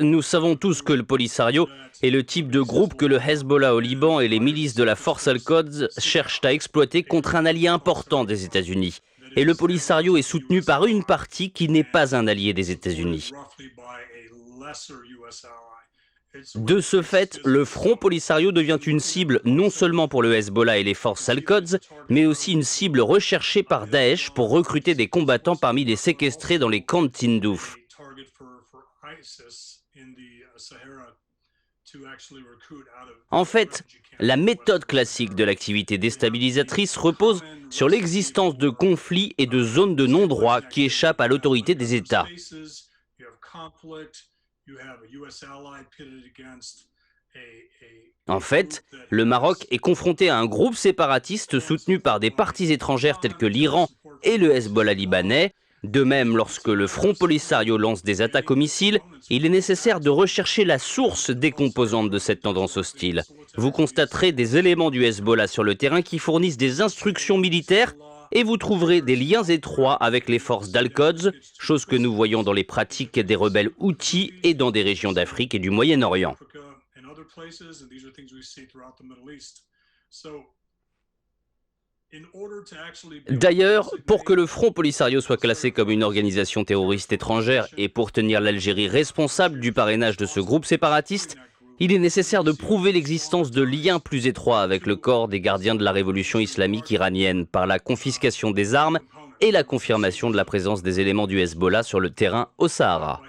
nous savons tous que le Polisario est le type de groupe que le Hezbollah au Liban et les milices de la force Al-Quds cherchent à exploiter contre un allié important des États-Unis. Et le Polisario est soutenu par une partie qui n'est pas un allié des États-Unis. De ce fait, le Front Polisario devient une cible non seulement pour le Hezbollah et les forces Al-Quds, mais aussi une cible recherchée par Daesh pour recruter des combattants parmi les séquestrés dans les camps de Tindouf. En fait, la méthode classique de l'activité déstabilisatrice repose sur l'existence de conflits et de zones de non-droit qui échappent à l'autorité des États. En fait, le Maroc est confronté à un groupe séparatiste soutenu par des parties étrangères telles que l'Iran et le Hezbollah libanais. De même, lorsque le Front Polisario lance des attaques aux missiles, il est nécessaire de rechercher la source des composantes de cette tendance hostile. Vous constaterez des éléments du Hezbollah sur le terrain qui fournissent des instructions militaires et vous trouverez des liens étroits avec les forces d'Al-Quds, chose que nous voyons dans les pratiques des rebelles Houthis et dans des régions d'Afrique et du Moyen-Orient. D'ailleurs, pour que le Front Polisario soit classé comme une organisation terroriste étrangère et pour tenir l'Algérie responsable du parrainage de ce groupe séparatiste, il est nécessaire de prouver l'existence de liens plus étroits avec le corps des gardiens de la révolution islamique iranienne par la confiscation des armes et la confirmation de la présence des éléments du Hezbollah sur le terrain au Sahara.